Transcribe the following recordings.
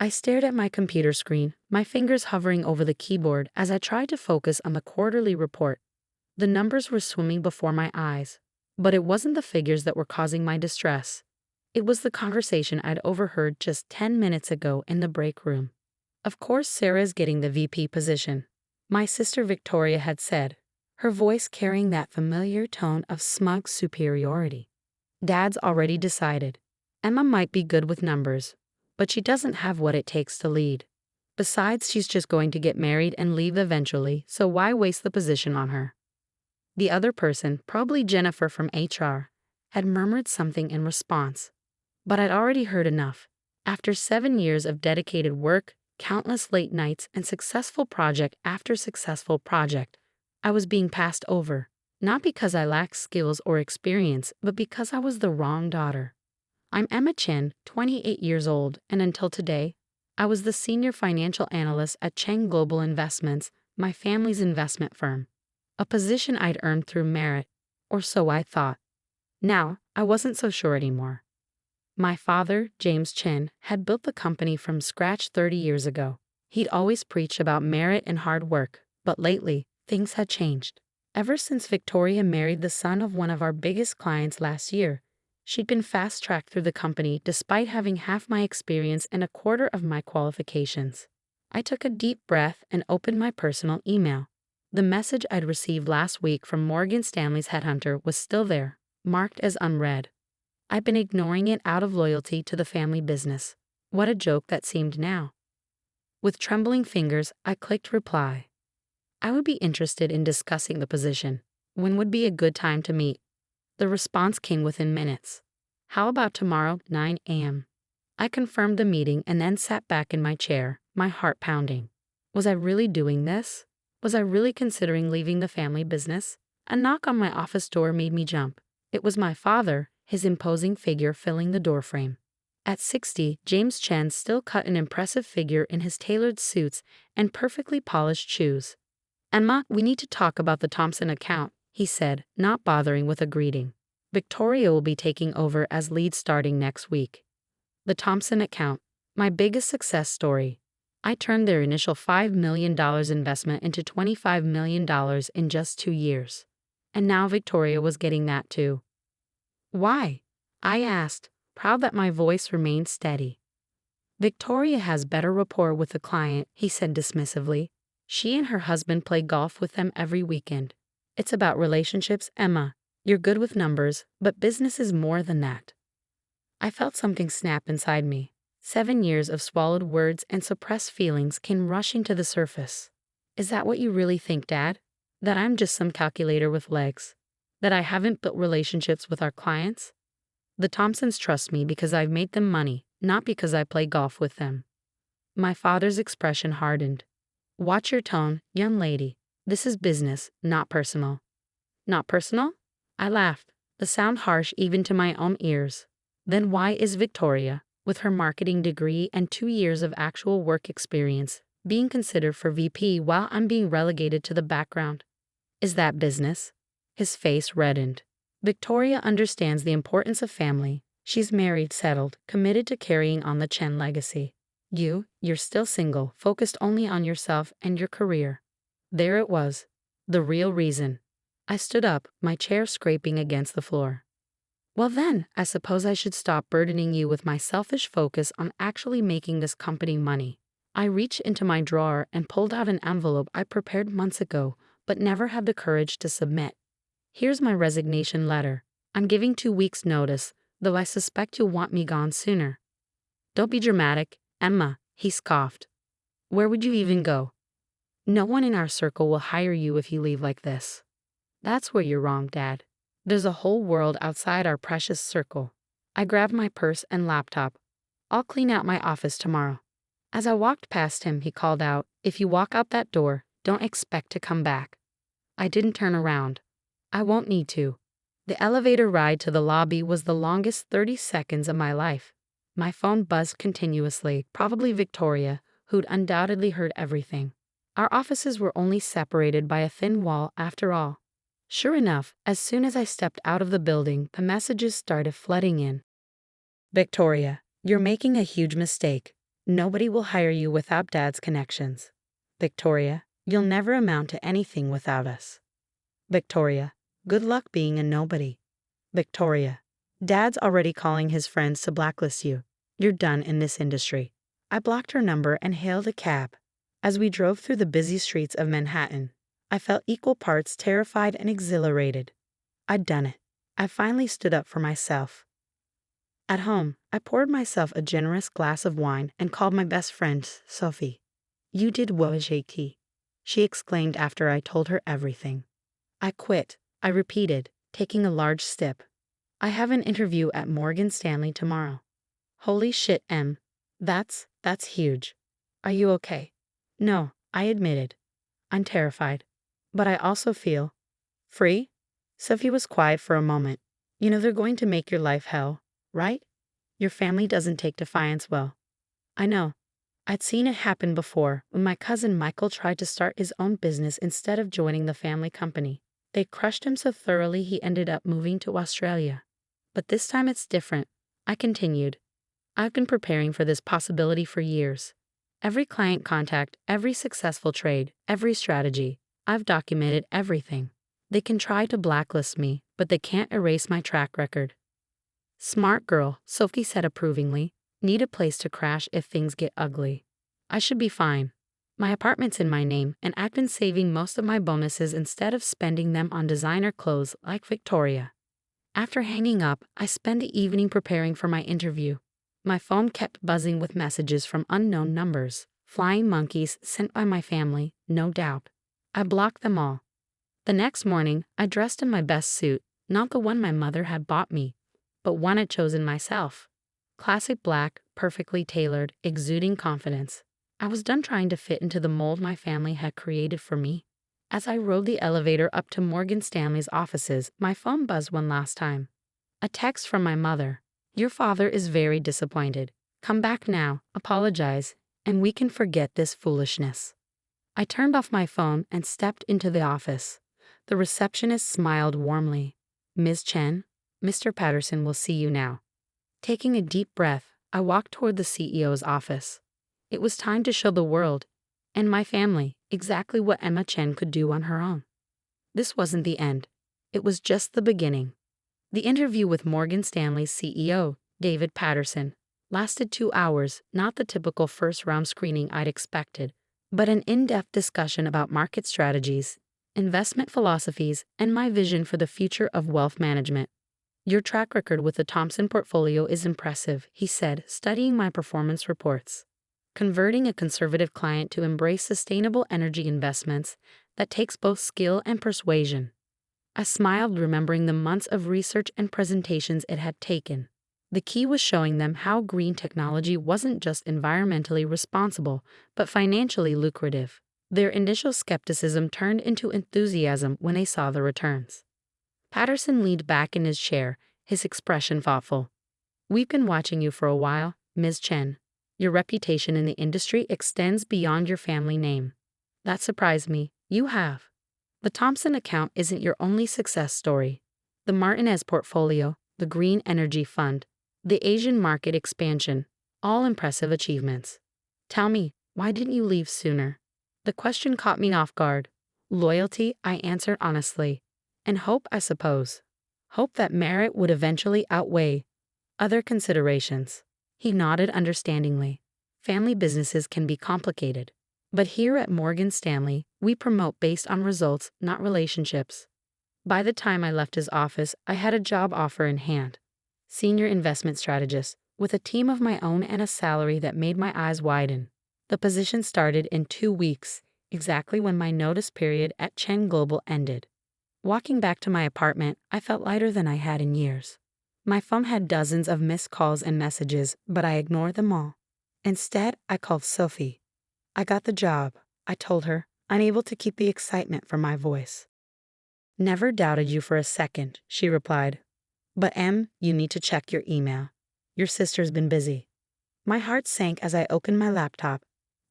I stared at my computer screen, my fingers hovering over the keyboard as I tried to focus on the quarterly report. The numbers were swimming before my eyes. But it wasn't the figures that were causing my distress. It was the conversation I'd overheard just 10 minutes ago in the break room. Of course Sarah's getting the VP position, my sister Victoria had said, her voice carrying that familiar tone of smug superiority. Dad's already decided. Emma might be good with numbers, but she doesn't have what it takes to lead. Besides, she's just going to get married and leave eventually, so why waste the position on her? The other person, probably Jennifer from HR, had murmured something in response. But I'd already heard enough. After 7 years of dedicated work, countless late nights, and successful project after successful project, I was being passed over, not because I lacked skills or experience, but because I was the wrong daughter. I'm Emma Chen, 28 years old, and until today, I was the senior financial analyst at Chen Global Investments, my family's investment firm. A position I'd earned through merit, or so I thought. Now, I wasn't so sure anymore. My father, James Chen, had built the company from scratch 30 years ago. He'd always preached about merit and hard work, but lately, things had changed. Ever since Victoria married the son of one of our biggest clients last year, she'd been fast-tracked through the company despite having half my experience and a quarter of my qualifications. I took a deep breath and opened my personal email. The message I'd received last week from Morgan Stanley's headhunter was still there, marked as unread. I'd been ignoring it out of loyalty to the family business. What a joke that seemed now. With trembling fingers, I clicked reply. I would be interested in discussing the position. When would be a good time to meet? The response came within minutes. How about tomorrow, 9 a.m.? I confirmed the meeting and then sat back in my chair, my heart pounding. Was I really doing this? Was I really considering leaving the family business? A knock on my office door made me jump. It was my father, his imposing figure filling the doorframe. At 60, James Chen still cut an impressive figure in his tailored suits and perfectly polished shoes. Emma, we need to talk about the Thompson account, he said, not bothering with a greeting. Victoria will be taking over as lead starting next week. The Thompson account, my biggest success story. I turned their initial $5 million investment into $25 million in just 2 years. And now Victoria was getting that too. Why? I asked, proud that my voice remained steady. Victoria has better rapport with the client, he said dismissively. She and her husband play golf with them every weekend. It's about relationships, Emma. You're good with numbers, but business is more than that. I felt something snap inside me. 7 years of swallowed words and suppressed feelings came rushing to the surface. Is that what you really think, Dad? That I'm just some calculator with legs? That I haven't built relationships with our clients? The Thompsons trust me because I've made them money, not because I play golf with them. My father's expression hardened. Watch your tone, young lady. This is business, not personal. Not personal? I laughed, the sound harsh even to my own ears. Then why is Victoria, with her marketing degree and 2 years of actual work experience, being considered for VP while I'm being relegated to the background? Is that business? His face reddened. Victoria understands the importance of family. She's married, settled, committed to carrying on the Chen legacy. You're still single, focused only on yourself and your career. There it was. The real reason. I stood up, my chair scraping against the floor. Well then, I suppose I should stop burdening you with my selfish focus on actually making this company money. I reached into my drawer and pulled out an envelope I prepared months ago, but never had the courage to submit. Here's my resignation letter. I'm giving 2 weeks' notice, though I suspect you'll want me gone sooner. Don't be dramatic, Emma, he scoffed. Where would you even go? No one in our circle will hire you if you leave like this. That's where you're wrong, Dad. There's a whole world outside our precious circle. I grabbed my purse and laptop. I'll clean out my office tomorrow. As I walked past him, he called out, if you walk out that door, don't expect to come back. I didn't turn around. I won't need to. The elevator ride to the lobby was the longest 30 seconds of my life. My phone buzzed continuously, probably Victoria, who'd undoubtedly heard everything. Our offices were only separated by a thin wall after all. Sure enough, as soon as I stepped out of the building, the messages started flooding in. Victoria, you're making a huge mistake. Nobody will hire you without Dad's connections. Victoria, you'll never amount to anything without us. Victoria, good luck being a nobody. Victoria, Dad's already calling his friends to blacklist you. You're done in this industry. I blocked her number and hailed a cab. As we drove through the busy streets of Manhattan, I felt equal parts terrified and exhilarated. I'd done it. I finally stood up for myself. At home, I poured myself a generous glass of wine and called my best friend, Sophie. You did well, Jackie, she exclaimed after I told her everything. I quit, I repeated, taking a large sip. I have an interview at Morgan Stanley tomorrow. Holy shit, Em. That's huge. Are you okay? No, I admitted. I'm terrified. But I also feel free? Sophie was quiet for a moment. You know they're going to make your life hell, right? Your family doesn't take defiance well. I know. I'd seen it happen before when my cousin Michael tried to start his own business instead of joining the family company. They crushed him so thoroughly he ended up moving to Australia. But this time it's different, I continued. I've been preparing for this possibility for years. Every client contact, every successful trade, every strategy, I've documented everything. They can try to blacklist me, but they can't erase my track record. Smart girl, Sophie said approvingly. Need a place to crash if things get ugly. I should be fine. My apartment's in my name, and I've been saving most of my bonuses instead of spending them on designer clothes like Victoria. After hanging up, I spent the evening preparing for my interview. My phone kept buzzing with messages from unknown numbers, flying monkeys sent by my family, no doubt. I blocked them all. The next morning, I dressed in my best suit, not the one my mother had bought me, but one I'd chosen myself. Classic black, perfectly tailored, exuding confidence. I was done trying to fit into the mold my family had created for me. As I rode the elevator up to Morgan Stanley's offices, my phone buzzed one last time. A text from my mother. Your father is very disappointed. Come back now, apologize, and we can forget this foolishness. I turned off my phone and stepped into the office. The receptionist smiled warmly. Ms. Chen, Mr. Patterson will see you now. Taking a deep breath, I walked toward the CEO's office. It was time to show the world, and my family, exactly what Emma Chen could do on her own. This wasn't the end. It was just the beginning. The interview with Morgan Stanley's CEO, David Patterson, lasted 2 hours, not the typical first-round screening I'd expected, but an in-depth discussion about market strategies, investment philosophies, and my vision for the future of wealth management. Your track record with the Thompson portfolio is impressive, he said, studying my performance reports. Converting a conservative client to embrace sustainable energy investments, that takes both skill and persuasion. I smiled, remembering the months of research and presentations it had taken. The key was showing them how green technology wasn't just environmentally responsible, but financially lucrative. Their initial skepticism turned into enthusiasm when they saw the returns. Patterson leaned back in his chair, his expression thoughtful. We've been watching you for a while, Ms. Chen. Your reputation in the industry extends beyond your family name. That surprised me. You have. The Thompson account isn't your only success story. The Martinez portfolio, the Green Energy Fund, the Asian market expansion, all impressive achievements. Tell me, why didn't you leave sooner? The question caught me off guard. Loyalty, I answered honestly. And hope, I suppose. Hope that merit would eventually outweigh other considerations. He nodded understandingly. Family businesses can be complicated. But here at Morgan Stanley, we promote based on results, not relationships. By the time I left his office, I had a job offer in hand. Senior investment strategist, with a team of my own and a salary that made my eyes widen. The position started in 2 weeks, exactly when my notice period at Chen Global ended. Walking back to my apartment, I felt lighter than I had in years. My phone had dozens of missed calls and messages, but I ignored them all. Instead, I called Sophie. I got the job, I told her, unable to keep the excitement from my voice. Never doubted you for a second, she replied. But Em, you need to check your email. Your sister's been busy. My heart sank as I opened my laptop.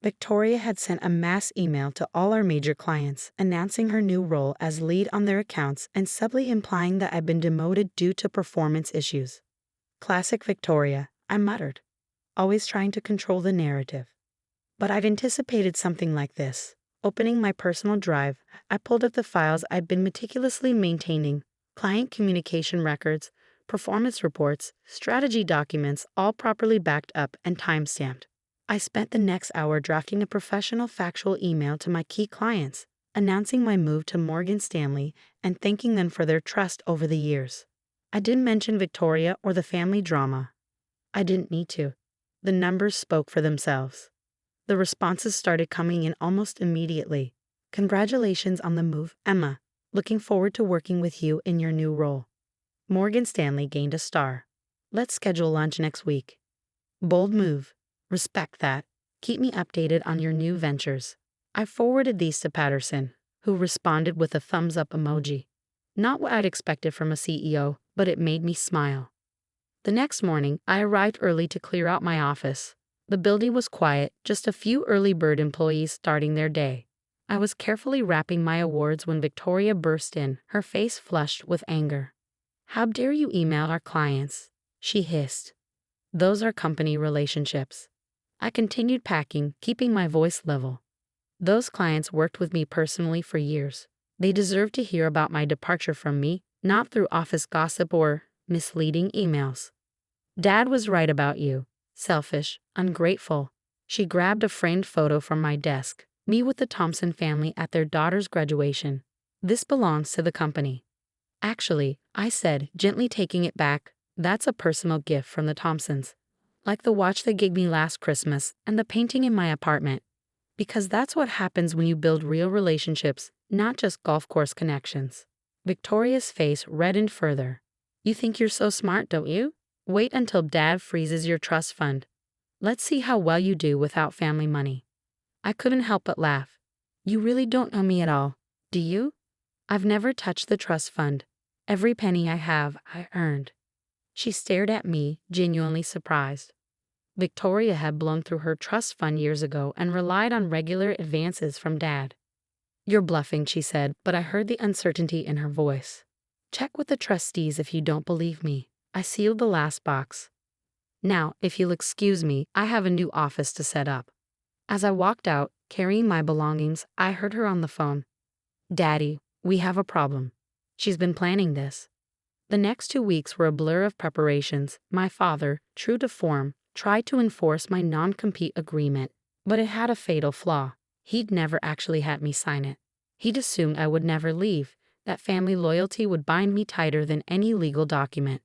Victoria had sent a mass email to all our major clients, announcing her new role as lead on their accounts and subtly implying that I'd been demoted due to performance issues. Classic Victoria, I muttered. always trying to control the narrative. But I'd anticipated something like this. Opening my personal drive, I pulled up the files I'd been meticulously maintaining: client communication records, performance reports, strategy documents, all properly backed up and time-stamped. I spent the next hour drafting a professional factual email to my key clients, announcing my move to Morgan Stanley and thanking them for their trust over the years. I didn't mention Victoria or the family drama. I didn't need to. The numbers spoke for themselves. The responses started coming in almost immediately. "Congratulations on the move, Emma. Looking forward to working with you in your new role." Morgan Stanley gained a star. "Let's schedule lunch next week." Bold move. Respect that. Keep me updated on your new ventures. I forwarded these to Patterson, who responded with a thumbs up emoji. Not what I'd expected from a CEO, but it made me smile. The next morning, I arrived early to clear out my office. The building was quiet, just a few early bird employees starting their day. I was carefully wrapping my awards when Victoria burst in, her face flushed with anger. "How dare you email our clients?" she hissed. "Those are company relationships." I continued packing, keeping my voice level. "Those clients worked with me personally for years. They deserve to hear about my departure from me, not through office gossip or misleading emails. Dad was right about you. Selfish, ungrateful." She grabbed a framed photo from my desk, me with the Thompson family at their daughter's graduation. "This belongs to the company." "Actually," I said, gently taking it back, "that's a personal gift from the Thompsons. Like the watch they gave me last Christmas and the painting in my apartment. Because that's what happens when you build real relationships, not just golf course connections." Victoria's face reddened further. "You think you're so smart, don't you? Wait until Dad freezes your trust fund. Let's see how well you do without family money." I couldn't help but laugh. "You really don't know me at all, do you? I've never touched the trust fund. Every penny I have, I earned." She stared at me, genuinely surprised. Victoria had blown through her trust fund years ago and relied on regular advances from Dad. "You're bluffing," she said, but I heard the uncertainty in her voice. "Check with the trustees if you don't believe me." I sealed the last box. "Now, if you'll excuse me, I have a new office to set up." As I walked out, carrying my belongings, I heard her on the phone. "Daddy, we have a problem." She's been planning this. The next 2 weeks were a blur of preparations. My father, true to form, tried to enforce my non-compete agreement, but it had a fatal flaw. He'd never actually had me sign it. He'd assumed I would never leave, that family loyalty would bind me tighter than any legal document.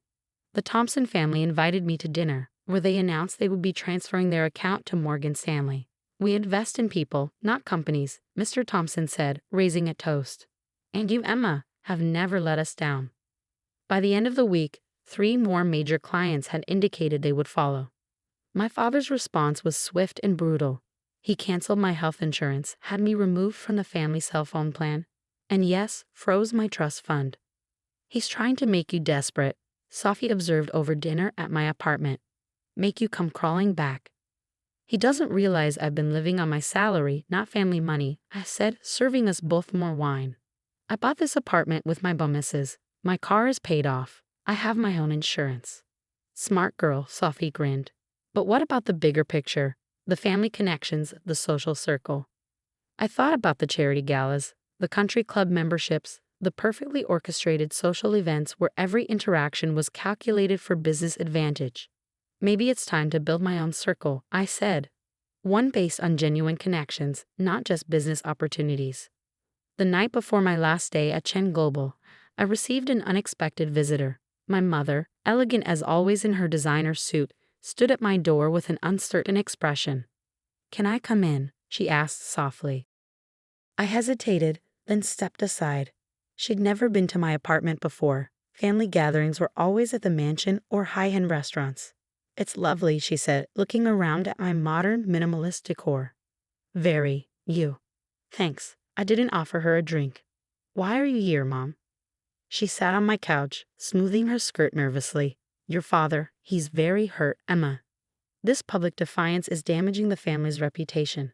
The Thompson family invited me to dinner, where they announced they would be transferring their account to Morgan Stanley. "We invest in people, not companies," Mr. Thompson said, raising a toast. "And you, Emma, have never let us down." By the end of the week, 3 more major clients had indicated they would follow. My father's response was swift and brutal. He canceled my health insurance, had me removed from the family cell phone plan, and yes, froze my trust fund. "He's trying to make you desperate," Sophie observed over dinner at my apartment. "Make you come crawling back." "He doesn't realize I've been living on my salary, not family money," I said, serving us both more wine. "I bought this apartment with my bonuses. My car is paid off. I have my own insurance." "Smart girl," Sophie grinned. "But what about the bigger picture? The family connections, the social circle?" I thought about the charity galas, the country club memberships, the perfectly orchestrated social events where every interaction was calculated for business advantage. "Maybe it's time to build my own circle," I said. "One based on genuine connections, not just business opportunities." The night before my last day at Chen Global, I received an unexpected visitor. My mother, elegant as always in her designer suit, stood at my door with an uncertain expression. "Can I come in?" she asked softly. I hesitated, then stepped aside. She'd never been to my apartment before. Family gatherings were always at the mansion or high-end restaurants. "It's lovely," she said, looking around at my modern, minimalist decor. "Very. You." "Thanks." I didn't offer her a drink. "Why are you here, Mom?" She sat on my couch, smoothing her skirt nervously. "Your father, he's very hurt, Emma. This public defiance is damaging the family's reputation."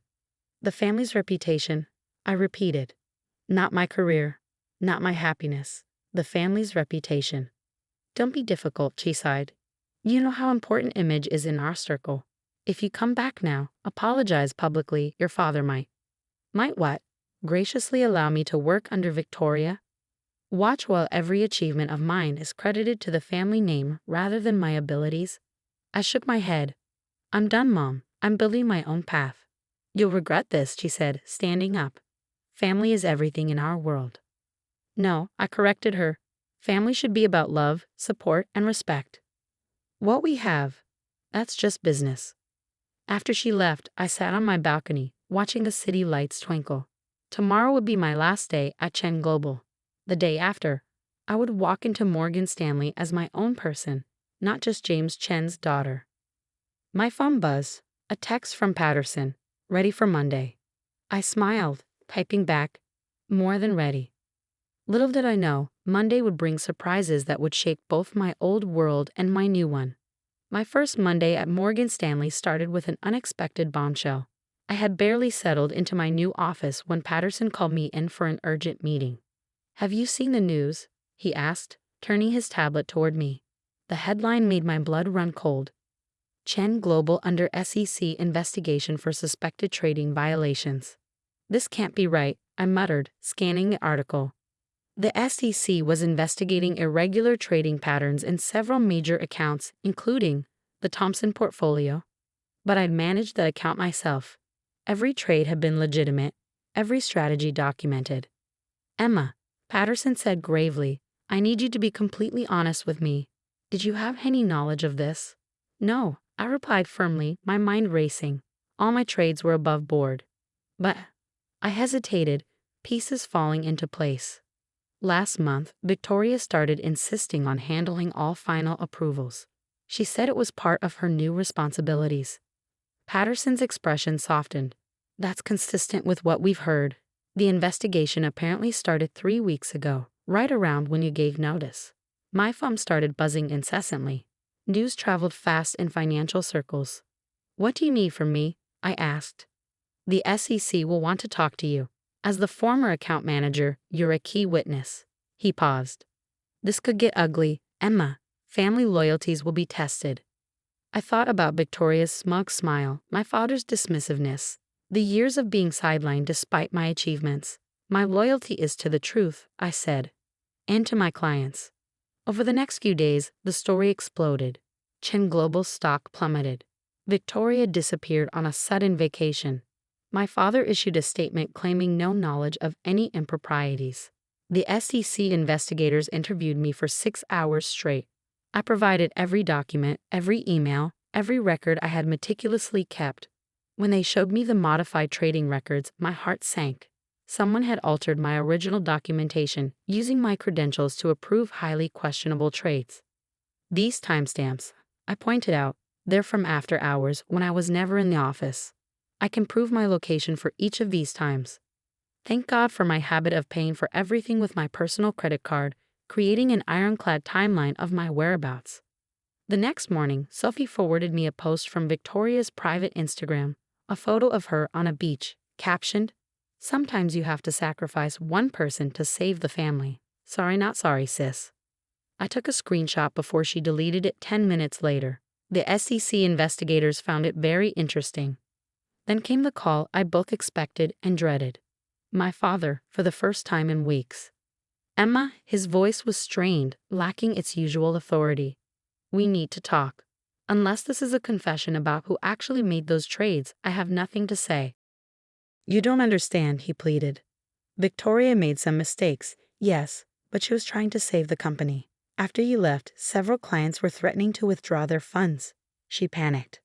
"The family's reputation," I repeated. "Not my career, not my happiness. The family's reputation." "Don't be difficult," she sighed. "You know how important image is in our circle." If you come back now, apologize publicly, your father might. Might what? Graciously allow me to work under Victoria? Watch while every achievement of mine is credited to the family name rather than my abilities? I shook my head. I'm done, Mom. I'm building my own path. You'll regret this, she said, standing up. Family is everything in our world. No, I corrected her. Family should be about love, support, and respect. What we have, that's just business. After she left, I sat on my balcony, watching the city lights twinkle. Tomorrow would be my last day at Chen Global. The day after, I would walk into Morgan Stanley as my own person, not just James Chen's daughter. My phone buzzed, a text from Patterson, ready for Monday. I smiled, typing back, more than ready. Little did I know, Monday would bring surprises that would shake both my old world and my new one. My first Monday at Morgan Stanley started with an unexpected bombshell. I had barely settled into my new office when Patterson called me in for an urgent meeting. Have you seen the news? He asked, turning his tablet toward me. The headline made my blood run cold. Chen Global under SEC investigation for suspected trading violations. This can't be right, I muttered, scanning the article. The SEC was investigating irregular trading patterns in several major accounts, including the Thompson portfolio. But I'd managed that account myself. Every trade had been legitimate, every strategy documented. Emma, Patterson said gravely, I need you to be completely honest with me. Did you have any knowledge of this? No, I replied firmly, my mind racing. All my trades were above board. But I hesitated, pieces falling into place. Last month, Victoria started insisting on handling all final approvals. She said it was part of her new responsibilities. Patterson's expression softened. That's consistent with what we've heard. The investigation apparently started 3 weeks ago, right around when you gave notice. My phone started buzzing incessantly. News traveled fast in financial circles. What do you need from me? I asked. The SEC will want to talk to you. As the former account manager, you're a key witness. He paused. This could get ugly, Emma. Family loyalties will be tested. I thought about Victoria's smug smile, my father's dismissiveness, the years of being sidelined despite my achievements. My loyalty is to the truth, I said, and to my clients. Over the next few days, the story exploded. Chen Global's stock plummeted. Victoria disappeared on a sudden vacation. My father issued a statement claiming no knowledge of any improprieties. The SEC investigators interviewed me for 6 hours straight. I provided every document, every email, every record I had meticulously kept. When they showed me the modified trading records, my heart sank. Someone had altered my original documentation, using my credentials to approve highly questionable trades. These timestamps, I pointed out, they're from after hours when I was never in the office. I can prove my location for each of these times. Thank God for my habit of paying for everything with my personal credit card, creating an ironclad timeline of my whereabouts. The next morning, Sophie forwarded me a post from Victoria's private Instagram, a photo of her on a beach, captioned, Sometimes you have to sacrifice one person to save the family. Sorry, not sorry, sis. I took a screenshot before she deleted it 10 minutes later. The SEC investigators found it very interesting. Then came the call I both expected and dreaded. My father, for the first time in weeks. Emma, his voice was strained, lacking its usual authority. We need to talk. Unless this is a confession about who actually made those trades, I have nothing to say. You don't understand, he pleaded. Victoria made some mistakes, yes, but she was trying to save the company. After you left, several clients were threatening to withdraw their funds. She panicked.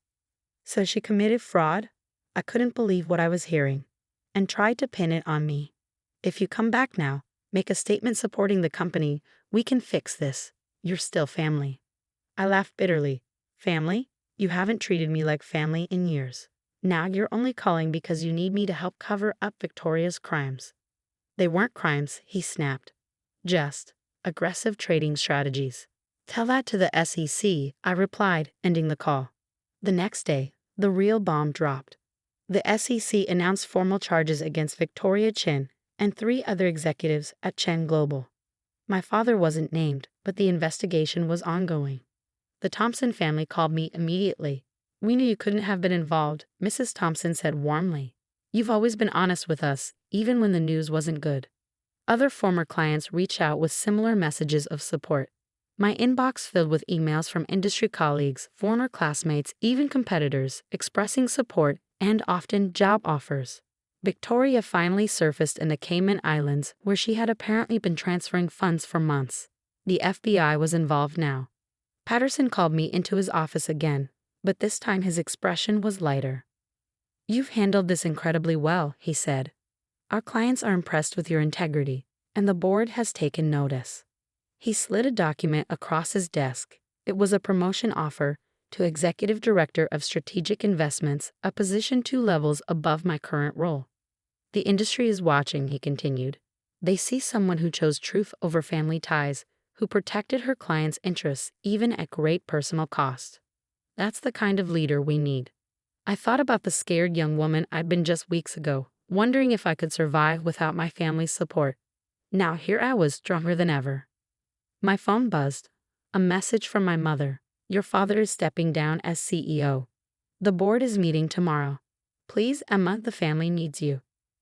So she committed fraud? I couldn't believe what I was hearing, and tried to pin it on me. If you come back now, make a statement supporting the company, we can fix this. You're still family. I laughed bitterly. Family? You haven't treated me like family in years. Now you're only calling because you need me to help cover up Victoria's crimes. They weren't crimes, he snapped. Just aggressive trading strategies. Tell that to the SEC, I replied, ending the call. The next day, the real bomb dropped. The SEC announced formal charges against Victoria Chen and 3 other executives at Chen Global. My father wasn't named, but the investigation was ongoing. The Thompson family called me immediately. We knew you couldn't have been involved, Mrs. Thompson said warmly. You've always been honest with us, even when the news wasn't good. Other former clients reached out with similar messages of support. My inbox filled with emails from industry colleagues, former classmates, even competitors, expressing support and often job offers. Victoria finally surfaced in the Cayman Islands, where she had apparently been transferring funds for months. The FBI was involved now. Patterson called me into his office again, but this time his expression was lighter. You've handled this incredibly well, he said. Our clients are impressed with your integrity, and the board has taken notice. He slid a document across his desk. It was a promotion offer to Executive Director of Strategic Investments, a position 2 levels above my current role. The industry is watching, he continued. They see someone who chose truth over family ties, who protected her clients' interests even at great personal cost. That's the kind of leader we need. I thought about the scared young woman I'd been just weeks ago, wondering if I could survive without my family's support. Now here I was, stronger than ever. My phone buzzed. A message from my mother. Your father is stepping down as CEO. The board is meeting tomorrow. Please, Emma, the family needs you.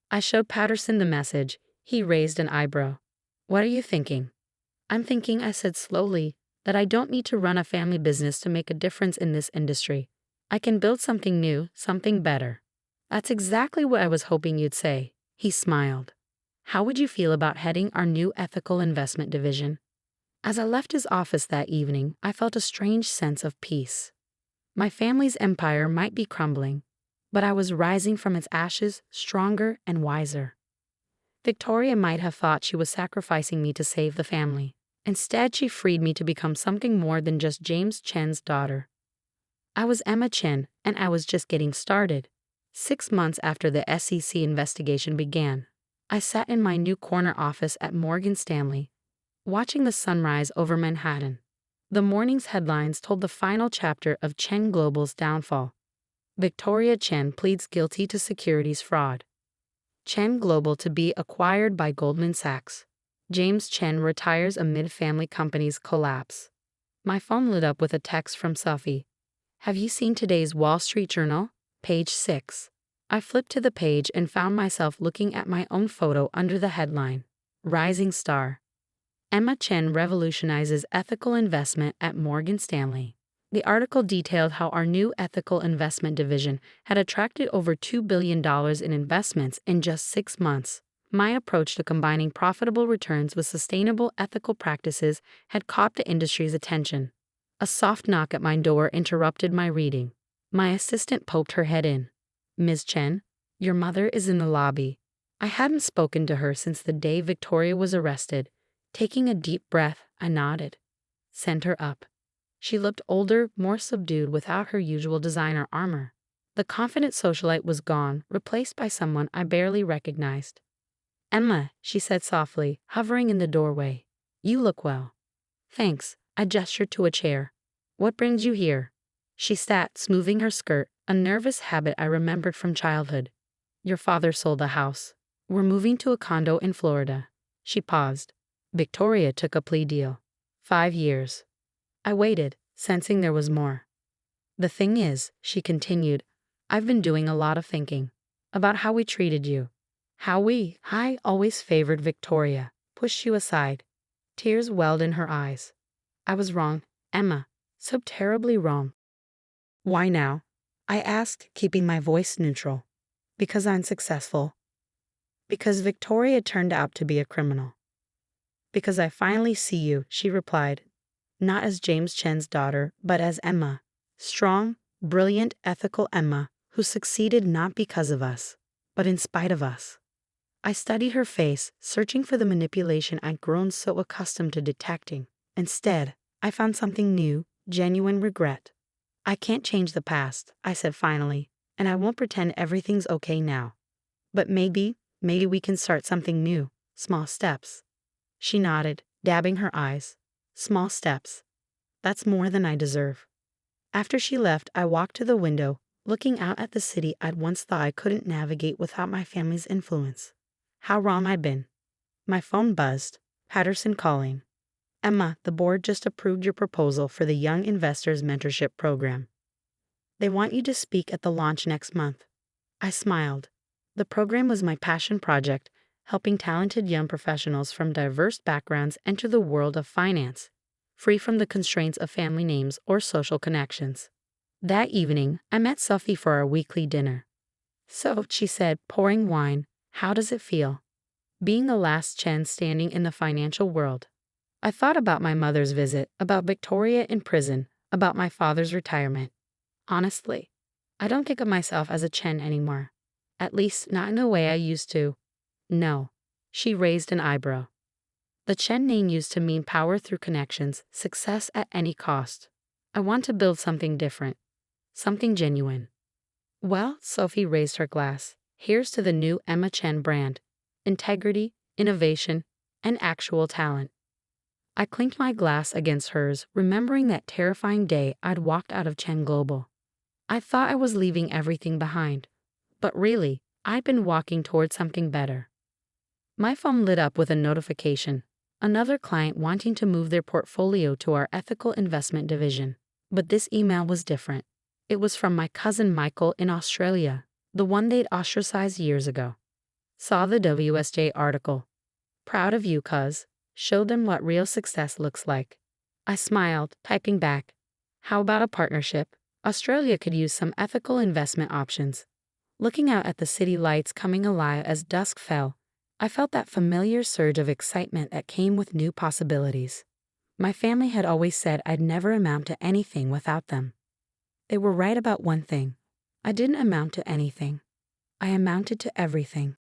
I showed Patterson the message. He raised an eyebrow. What are you thinking? I'm thinking, I said slowly, that I don't need to run a family business to make a difference in this industry. I can build something new, something better. That's exactly what I was hoping you'd say. He smiled. How would you feel about heading our new ethical investment division? As I left his office that evening, I felt a strange sense of peace. My family's empire might be crumbling, but I was rising from its ashes, stronger and wiser. Victoria might have thought she was sacrificing me to save the family. Instead, she freed me to become something more than just James Chen's daughter. I was Emma Chen, and I was just getting started. 6 months after the SEC investigation began, I sat in my new corner office at Morgan Stanley, watching the sunrise over Manhattan. The morning's headlines told the final chapter of Chen Global's downfall. Victoria Chen pleads guilty to securities fraud. Chen Global to be acquired by Goldman Sachs. James Chen retires amid family company's collapse. My phone lit up with a text from Sophie. Have you seen today's Wall Street Journal? Page 6. I flipped to the page and found myself looking at my own photo under the headline, Rising Star. Emma Chen revolutionizes ethical investment at Morgan Stanley. The article detailed how our new ethical investment division had attracted over $2 billion in investments in just 6 months. My approach to combining profitable returns with sustainable ethical practices had caught the industry's attention. A soft knock at my door interrupted my reading. My assistant poked her head in. Ms. Chen, your mother is in the lobby. I hadn't spoken to her since the day Victoria was arrested. Taking a deep breath, I nodded. Send her up. She looked older, more subdued without her usual designer armor. The confident socialite was gone, replaced by someone I barely recognized. Emma, she said softly, hovering in the doorway. You look well. Thanks, I gestured to a chair. What brings you here? She sat, smoothing her skirt, a nervous habit I remembered from childhood. Your father sold the house. We're moving to a condo in Florida. She paused. Victoria took a plea deal. 5 years. I waited, sensing there was more. The thing is, she continued, I've been doing a lot of thinking about how we treated you. I always favored Victoria, pushed you aside. Tears welled in her eyes. I was wrong, Emma, so terribly wrong. Why now? I asked, keeping my voice neutral. Because I'm successful. Because Victoria turned out to be a criminal. Because I finally see you, she replied. Not as James Chen's daughter, but as Emma. Strong, brilliant, ethical Emma, who succeeded not because of us, but in spite of us. I studied her face, searching for the manipulation I'd grown so accustomed to detecting. Instead, I found something new, genuine regret. I can't change the past, I said finally, and I won't pretend everything's okay now. But maybe we can start something new, small steps. She nodded, dabbing her eyes. Small steps. That's more than I deserve. After she left, I walked to the window, looking out at the city I'd once thought I couldn't navigate without my family's influence. How wrong I'd been. My phone buzzed. Patterson calling. Emma, the board just approved your proposal for the Young Investors Mentorship Program. They want you to speak at the launch next month. I smiled. The program was my passion project, helping talented young professionals from diverse backgrounds enter the world of finance, free from the constraints of family names or social connections. That evening, I met Sophie for our weekly dinner. "So," she said, pouring wine, "how does it feel, being the last Chen standing in the financial world?" I thought about my mother's visit, about Victoria in prison, about my father's retirement. Honestly, I don't think of myself as a Chen anymore. At least, not in the way I used to. No. She raised an eyebrow. The Chen name used to mean power through connections, success at any cost. I want to build something different, something genuine. Well, Sophie raised her glass. Here's to the new Emma Chen brand. Integrity, innovation, and actual talent. I clinked my glass against hers, remembering that terrifying day I'd walked out of Chen Global. I thought I was leaving everything behind. But really, I'd been walking toward something better. My phone lit up with a notification. Another client wanting to move their portfolio to our ethical investment division. But this email was different. It was from my cousin Michael in Australia, the one they'd ostracized years ago. Saw the WSJ article. "Proud of you, cuz. Showed them what real success looks like." I smiled, typing back, "How about a partnership? Australia could use some ethical investment options." Looking out at the city lights coming alive as dusk fell, I felt that familiar surge of excitement that came with new possibilities. My family had always said I'd never amount to anything without them. They were right about one thing. I didn't amount to anything. I amounted to everything.